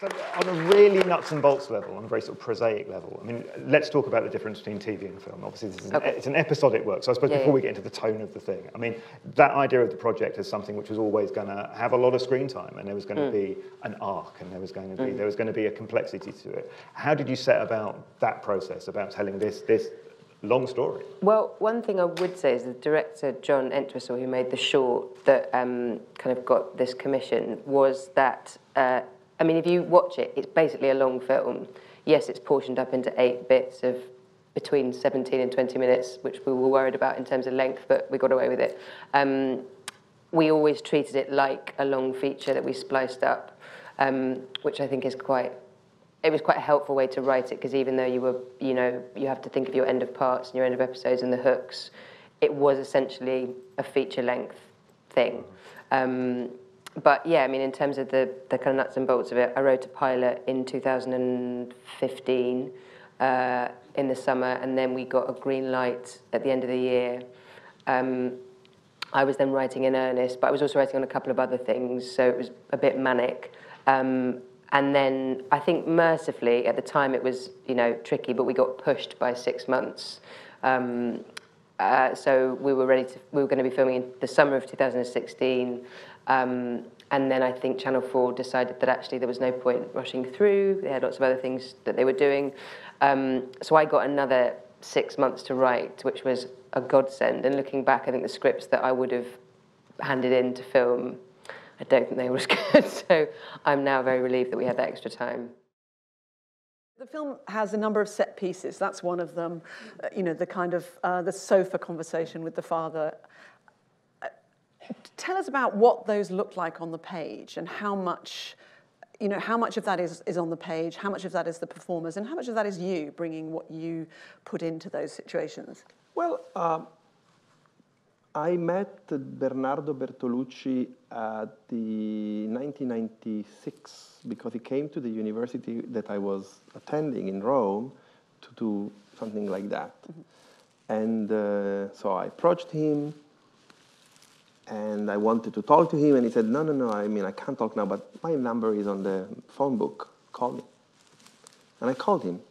So on a really nuts and bolts level, on a very sort of prosaic level, I mean, let's talk about the difference between TV and film. Obviously, this is it's an episodic work, so I suppose before we get into the tone of the thing, I mean, that idea of the project as something which was always going to have a lot of screen time, and there was going to be an arc, and there was going to be a complexity to it. How did you set about that process, about telling this long story? Well, one thing I would say is the director, John Entwistle, who made the short that kind of got this commission, was that, I mean, if you watch it, it's basically a long film. Yes, it's portioned up into 8 bits of between 17 and 20 minutes, which we were worried about in terms of length, but we got away with it. We always treated it like a long feature that we spliced up, which I think is it was quite a helpful way to write it, because even though you have to think of your end of parts and your end of episodes and the hooks, it was essentially a feature-length thing. But yeah, I mean, in terms of the kind of nuts and bolts of it, I wrote a pilot in 2015 in the summer, and then we got a green light at the end of the year. I was then writing in earnest, but I was also writing on a couple of other things, so it was a bit manic. And then I think mercifully, at the time it was, tricky, but we got pushed by 6 months. So we were going to be filming in the summer of 2016. And then I think Channel 4 decided that actually there was no point rushing through. They had lots of other things that they were doing. So I got another 6 months to write, which was a godsend. And looking back, I think the scripts that I would have handed in to film, I don't think they were as good. So I'm now very relieved that we had that extra time. The film has a number of set pieces. That's one of them. The kind of the sofa conversation with the father. Tell us about what those look like on the page, and how much of that is on the page, how much of that is the performers, and how much of that is you bringing what you put into those situations. Well, I met Bernardo Bertolucci at the 1996 because he came to the university that I was attending in Rome to do something like that. And so I approached him, and I wanted to talk to him, and he said, no, I mean, I can't talk now, but my number is on the phone book, call me. And I called him,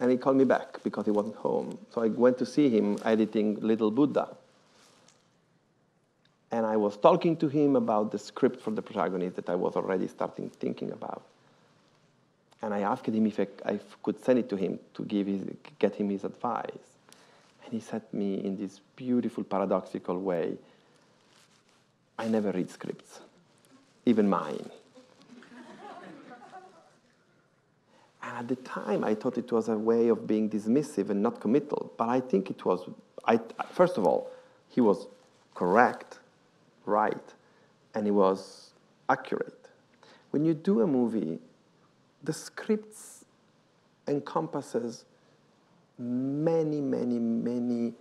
and he called me back because he wasn't home. So I went to see him editing Little Buddha. And I was talking to him about the script for the protagonist that I was already starting thinking about. And I asked him if I could send it to him to get him his advice. And he said to me in this beautiful, paradoxical way, I never read scripts, even mine. And at the time, I thought it was a way of being dismissive and not committal. But I think it was, first of all, he was correct, right, and he was accurate. When you do a movie, the scripts encompasses many, many, many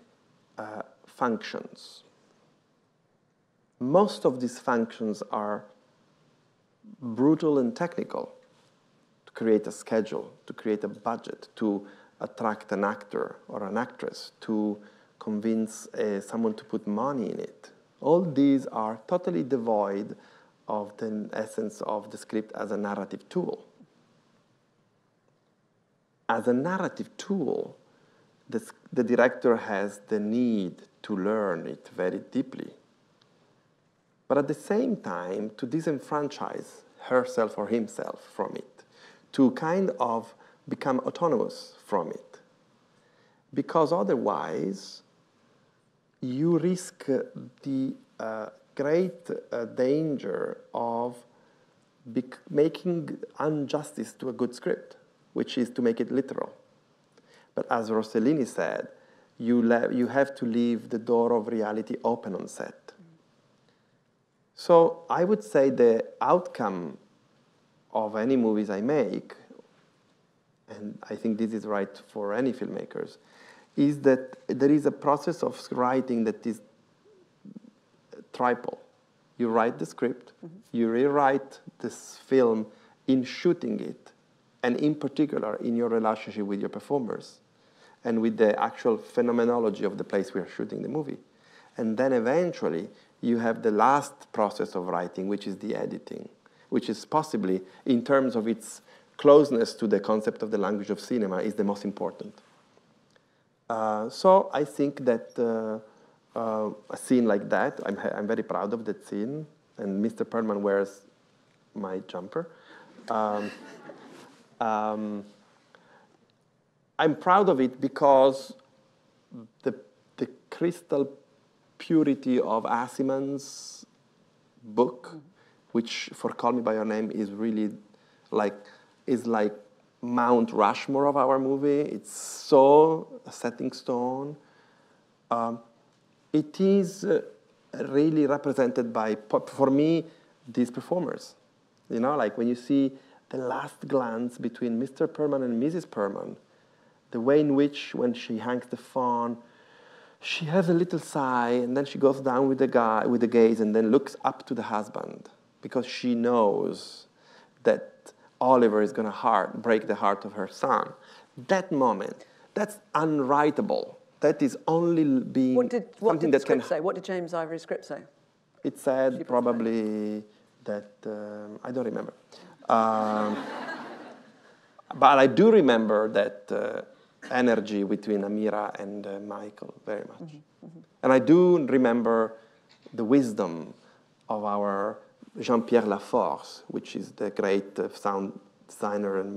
functions. Most of these functions are brutal and technical. To create a schedule, to create a budget, to attract an actor or an actress, to convince someone to put money in it. All these are totally devoid of the essence of the script as a narrative tool. As a narrative tool, the director has the need to learn it very deeply. But at the same time, to disenfranchise herself or himself from it, to kind of become autonomous from it. Because otherwise, you risk the great danger of making injustice to a good script, which is to make it literal. But as Rossellini said, you have to leave the door of reality open on set. So I would say the outcome of any movies I make, and I think this is right for any filmmakers, is that there is a process of writing that is triple. You write the script, you rewrite this film in shooting it, and in particular in your relationship with your performers and with the actual phenomenology of the place we are shooting the movie. And then eventually you have the last process of writing, which is the editing, which is possibly, in terms of its closeness to the concept of the language of cinema, is the most important. So I think that a scene like that, I'm very proud of that scene, and Mr. Perlman wears my jumper. I'm proud of it because the crystal purity of Asimon's book, which for Call Me By Your Name is really like Mount Rushmore of our movie. It's so a setting stone. It is really represented by, for me, these performers. You know, like when you see the last glance between Mr. Perlman and Mrs. Perlman, the way in which, when she hangs the phone, she has a little sigh, and then she goes down with the gaze, and then looks up to the husband, because she knows that Oliver is going to break the heart of her son. That moment, that's unwritable. That is only being what did the script say? What did James Ivory's script say? It said probably that, I don't remember. But I do remember that energy between Amira and Michael very much. Mm-hmm, mm-hmm. And I do remember the wisdom of our Jean-Pierre Laforce, which is the great sound designer and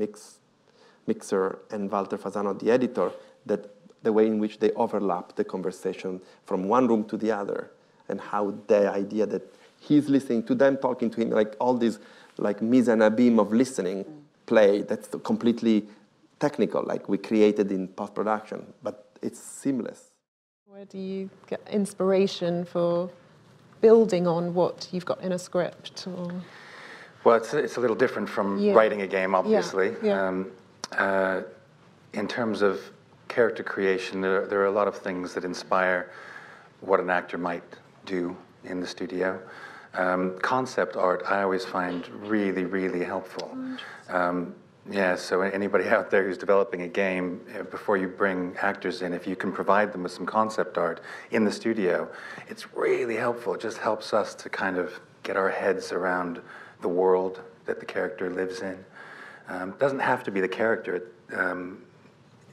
mixer, and Walter Fasano, the editor, that the way in which they overlap the conversation from one room to the other, and how the idea that he's listening to them talking to him, like all this like mise en abîme of listening play, that's completely technical, like we created in post-production, but it's seamless. Where do you get inspiration for building on what you've got in a script? Or? Well, it's a little different from writing a game, obviously. Yeah. Yeah. In terms of character creation, there are a lot of things that inspire what an actor might do in the studio. Concept art I always find really, really helpful. So anybody out there who's developing a game, before you bring actors in, if you can provide them with some concept art in the studio, it's really helpful. It just helps us to kind of get our heads around the world that the character lives in. Doesn't have to be the character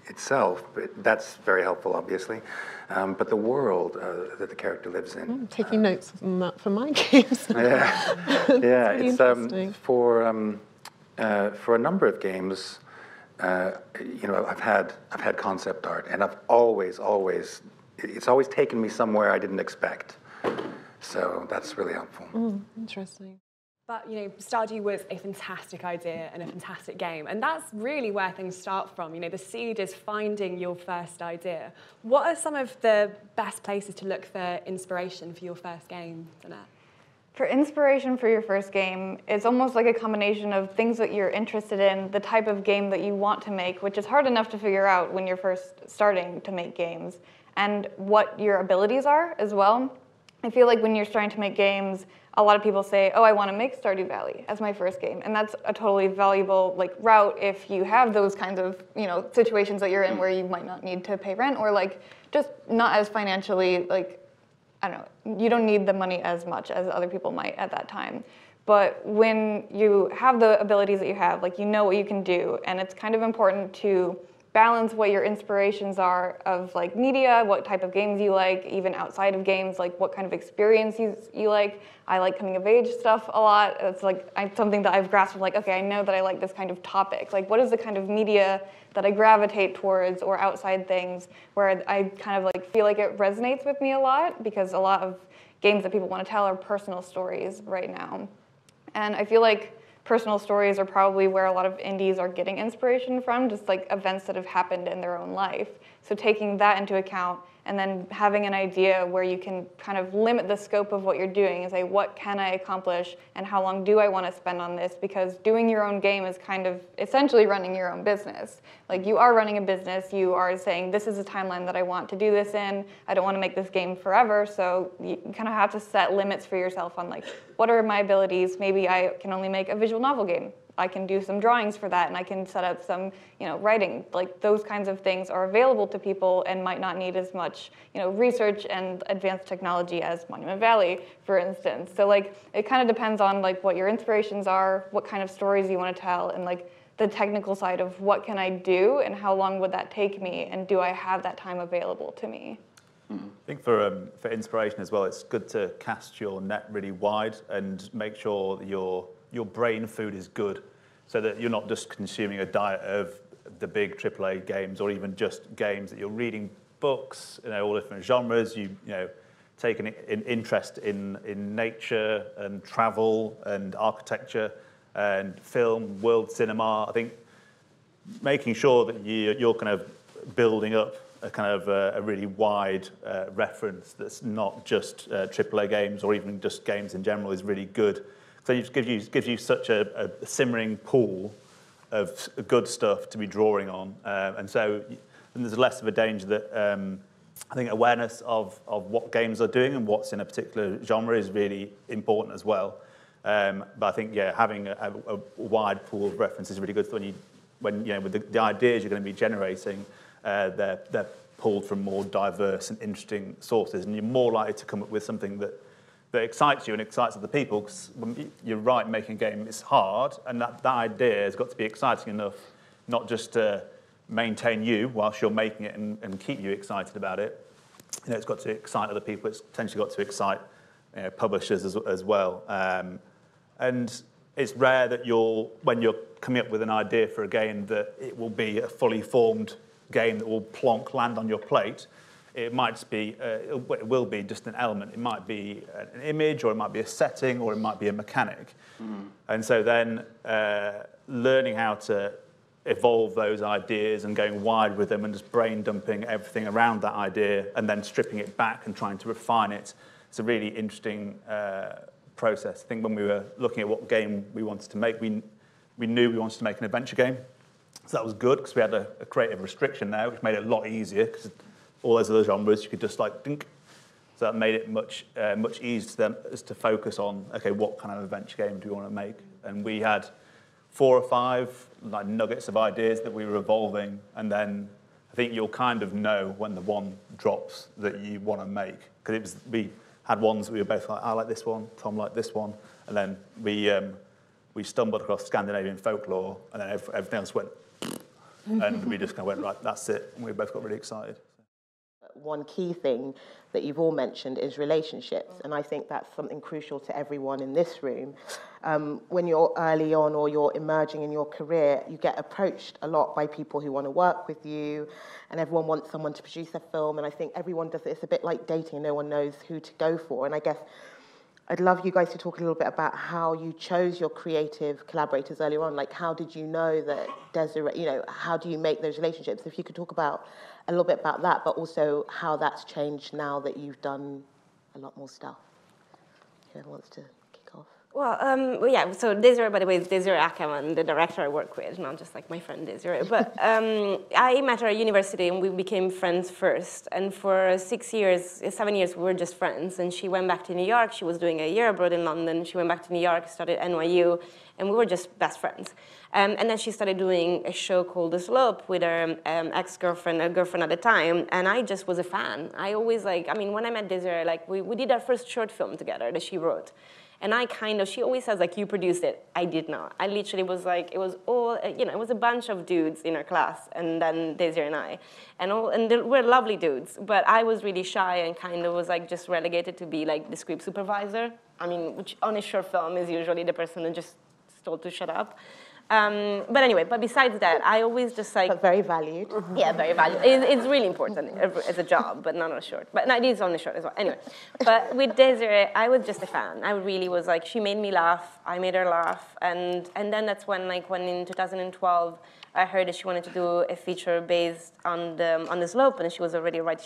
itself, but that's very helpful, obviously. But the world that the character lives in. I'm taking notes on that for my games. It's for a number of games. I've had concept art, and I've always it's always taken me somewhere I didn't expect. So that's really helpful. Interesting. But, Stardew was a fantastic idea and a fantastic game. And that's really where things start from. The seed is finding your first idea. What are some of the best places to look for inspiration for your first game, Danette? For inspiration for your first game, it's almost like a combination of things that you're interested in, the type of game that you want to make, which is hard enough to figure out when you're first starting to make games, and what your abilities are as well. I feel like when you're starting to make games, a lot of people say, oh, I want to make Stardew Valley as my first game. And that's a totally valuable route if you have those kinds of situations that you're in where you might not need to pay rent, or just not as financially, I don't know, you don't need the money as much as other people might at that time. But when you have the abilities that you have, you know what you can do, and it's kind of important to balance what your inspirations are of media, what type of games you like, even outside of games, what kind of experience you like. I like coming of age stuff a lot. It's something that I've grasped of okay, I know that I like this kind of topic. What is the kind of media that I gravitate towards, or outside things where I kind of feel like it resonates with me a lot, because a lot of games that people want to tell are personal stories right now. And I feel like personal stories are probably where a lot of indies are getting inspiration from, just events that have happened in their own life. So taking that into account, and then having an idea where you can kind of limit the scope of what you're doing and say, what can I accomplish, and how long do I want to spend on this? Because doing your own game is kind of essentially running your own business. You are running a business, you are saying, this is the timeline that I want to do this in, I don't want to make this game forever, so you kind of have to set limits for yourself on what are my abilities? Maybe I can only make a visual novel game. I can do some drawings for that, and I can set up some, writing. Like those kinds of things are available to people and might not need as much, research and advanced technology as Monument Valley, for instance. So like it kind of depends on like what your inspirations are, what kind of stories you want to tell, and like the technical side of what can I do and how long would that take me, and do I have that time available to me? I think for inspiration as well, it's good to cast your net really wide and make sure that your brain food is good, so that you're not just consuming a diet of the big AAA games, or even just games that you're reading books, all different genres. You take an interest in nature and travel and architecture and film, world cinema. I think making sure that you're kind of building up a kind of a really wide reference that's not just AAA games or even just games in general is really good. So it gives you such a simmering pool of good stuff to be drawing on, and so there's less of a danger that I think awareness of what games are doing and what's in a particular genre is really important as well. But I think having a wide pool of reference is really good when with the ideas you're going to be generating, they're pulled from more diverse and interesting sources, and you're more likely to come up with something that excites you and excites other people. Because you're right, making a game is hard, and that idea has got to be exciting enough, not just to maintain you whilst you're making it and keep you excited about it. It's got to excite other people. It's potentially got to excite publishers as well. And it's rare that when you're coming up with an idea for a game, that it will be a fully formed game that will land on your plate. It might just be, it will be just an element. It might be an image, or it might be a setting, or it might be a mechanic. And so then learning how to evolve those ideas and going wide with them and just brain dumping everything around that idea and then stripping it back and trying to refine it. It's a really interesting process. I think when we were looking at what game we wanted to make, we knew we wanted to make an adventure game. So that was good because we had a creative restriction there, which made it a lot easier because all those other genres you could just like dink. So that made it much easier to them to focus on, okay, what kind of adventure game do we want to make? And we had 4 or 5 like nuggets of ideas that we were evolving, and then I think you'll kind of know when the one drops that you want to make, because we had ones that we were both like, I like this one, Tom liked this one, and then we stumbled across Scandinavian folklore, and then everything else went, and we just kind of went, right, that's it, and we both got really excited. One key thing that you've all mentioned is relationships, and I think that's something crucial to everyone in this room. When you're early on or you're emerging in your career, you get approached a lot by people who want to work with you, and everyone wants someone to produce a film, and I think everyone does it. It's a bit like dating, no one knows who to go for, and I guess I'd love you guys to talk a little bit about how you chose your creative collaborators earlier on. Like, how did you know that Desiree, how do you make those relationships? If you could talk about a little bit about that, but also how that's changed now that you've done a lot more stuff. Whoever wants to kick off? Well, yeah, so Desiree, by the way, is Desiree Ackerman, the director I work with, not just like my friend Desiree. But I met her at university, and we became friends first. And for 7 years, we were just friends. And she went back to New York. She was doing a year abroad in London. She went back to New York, started NYU, and we were just best friends. And then she started doing a show called The Slope with her ex-girlfriend, a girlfriend at the time, and I just was a fan. I always when I met Desiree, we did our first short film together that she wrote. And she always says, you produced it. I did not. I literally was it was all, it was a bunch of dudes in our class, and then Desiree and I. And we're lovely dudes, but I was really shy and kind of was just relegated to be the script supervisor. Which on a short film is usually the person that just told to shut up. But besides that, I always just But very valued. Yeah, very valued. It's really important as a job, but not on a short. But no, it is on a short as well. Anyway, but with Desiree, I was just a fan. I really was she made me laugh, I made her laugh, and then that's when when in 2012, I heard that she wanted to do a feature based on the Slope, and she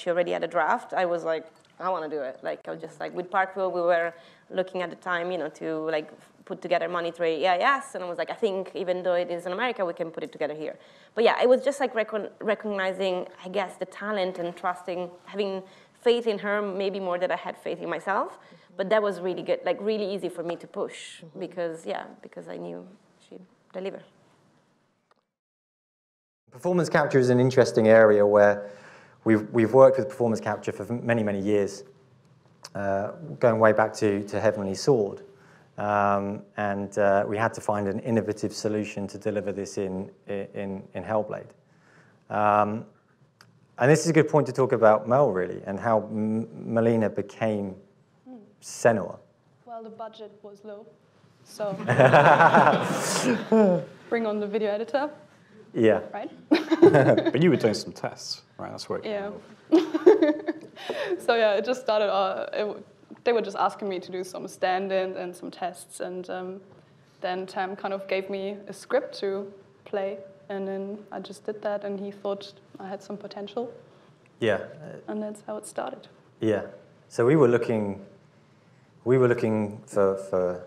already had a draft. I was like, I want to do it. I was just with Parkville, we were looking at the time, to put together money through EIS, and I was I think even though it is in America, we can put it together here. But yeah, it was just recognizing, I guess, the talent and trusting, having faith in her, maybe more than I had faith in myself. But that was really good, really easy for me to push because I knew she'd deliver. Performance capture is an interesting area where we've worked with performance capture for many, many years, going way back to Heavenly Sword. And we had to find an innovative solution to deliver this in Hellblade. And this is a good point to talk about Mel, really, and how Melina became Senua. Well, the budget was low, so bring on the video editor. Yeah. Right? But you were doing some tests, right? That's where it came Yeah. So yeah, it just started, they were just asking me to do some stand-ins and some tests, and then Tam kind of gave me a script to play, and then I just did that, and he thought I had some potential. Yeah. And that's how it started. Yeah. So we were looking for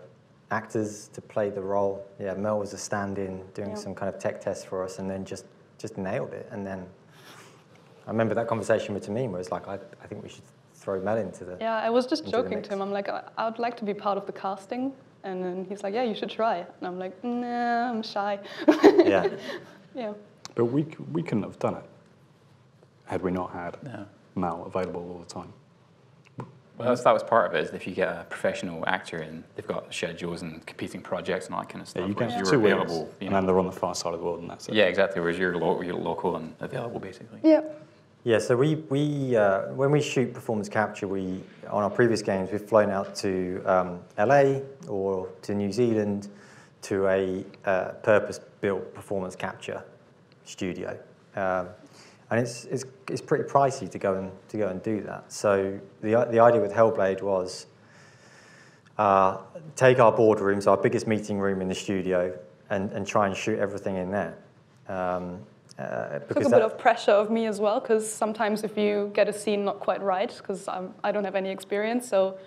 actors to play the role. Yeah, Mel was a stand-in doing some kind of tech tests for us, and then just nailed it. And then I remember that conversation with Tamim where it's like, I think we should throw Mel into the Yeah, I was just joking to him. I'm like, I would like to be part of the casting. And then he's like, yeah, you should try. And I'm like, nah, I'm shy. Yeah. Yeah. But we couldn't have done it had we not had Mel available all the time. Well, that was part of it, is if you get a professional actor in, they've got schedules and competing projects and all that kind of stuff. Yeah, you get you're 2 available, weeks, and then they're on the far side of the world, and that's it. Yeah, exactly, whereas you're local and available, basically. Yeah. Yeah, so when we shoot performance capture, on our previous games, we've flown out to LA or to New Zealand to a purpose-built performance capture studio, and it's pretty pricey to go and do that. So the idea with Hellblade was take our boardrooms, our biggest meeting room in the studio, and try and shoot everything in there. Took a bit of pressure of me as well, because sometimes if you get a scene not quite right, because I don't have any experience, so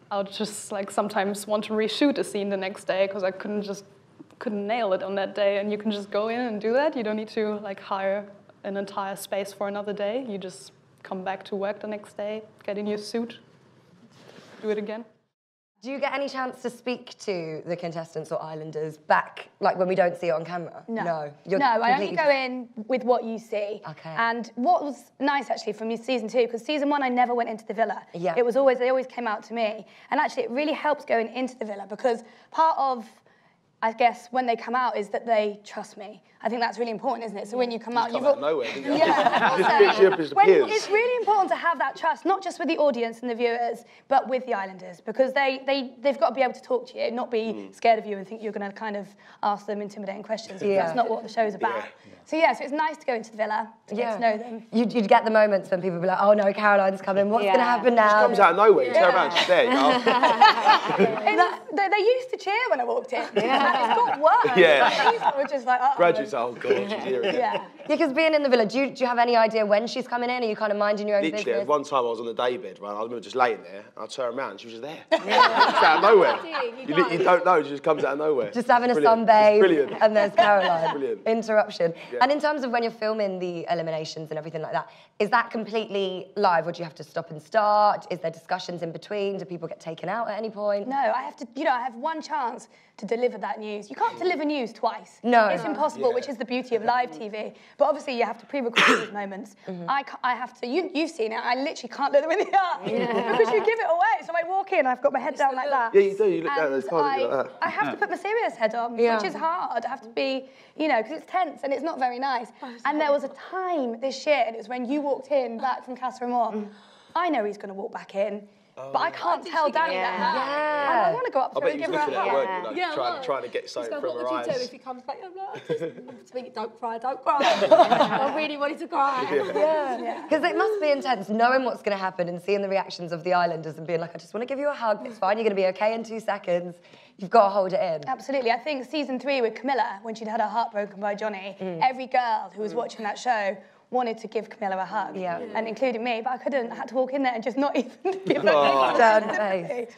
I would just like sometimes want to reshoot a scene the next day because I couldn't nail it on that day. And you can just go in and do that. You don't need to like hire an entire space for another day. You just come back to work the next day, get in your suit, do it again. Do you get any chance to speak to the contestants or islanders back, like when we don't see it on camera? No. No, I only go in with what you see. Okay. And what was nice actually from season 2, because season 1 I never went into the villa. Yeah. They always came out to me. And actually it really helps going into the villa, because part of, I guess, when they come out is that they trust me. I think that's really important, isn't it? So when you come out, you've got nowhere, didn't you? Yeah. It's really important to have that trust, not just with the audience and the viewers, but with the islanders, because they've got to be able to talk to you, not be scared of you and think you're going to kind of ask them intimidating questions. Yeah. That's not what the show's about. So so it's nice to go into the villa to get to know them. You'd get the moments when people would be like, oh no, Caroline's coming, what's going to happen now? She comes out of nowhere, you turn around, she's there, you know? They used to cheer when I walked in. It's got worse. Yeah. We're just like, Graduates, oh God, she's here again. Yeah, because being in the villa, do you have any idea when she's coming in? Are you kind of minding your own Literally, business? one time I was on the daybed, right? I remember just laying there, and I turned around, and she was just there. Just out of nowhere. You don't know, she just comes out of nowhere. Just having a sunbathe, brilliant. and there's Caroline. Brilliant. Interruption. Yeah. And in terms of when you're filming the eliminations and everything like that, is that completely live, or do you have to stop and start? Is there discussions in between? Do people get taken out at any point? No, I have to, I have one chance to deliver that news. You can't deliver news twice. No. It's impossible, which is the beauty of live TV. But obviously you have to pre-record these moments. I have to, you've seen it, I literally can't look them in the eye because you give it away. So I walk in, I've got my head down like that. Yeah, you do, you look down those cards like that. I have to put my serious head on, which is hard. I have to be, because it's tense and it's not very nice. And there was a time this year, and it was when you walked in back from Casa Amor. I know he's going to walk back in. But I can't tell Dani that. Yeah. I want to go up to her and give her a hug. Trying to get something from her eyes. What would you do if he comes back? I'm like, don't cry. I really wanted to cry. Yeah. Because it must be intense knowing what's going to happen and seeing the reactions of the islanders and being like, I just want to give you a hug. It's fine. You're going to be okay in 2 seconds. You've got to hold it in. Absolutely. I think season 3 with Camilla, when she'd had her heart broken by Johnny, every girl who was watching that show wanted to give Camilla a hug, and including me, but I couldn't. I had to walk in there and just not even be like,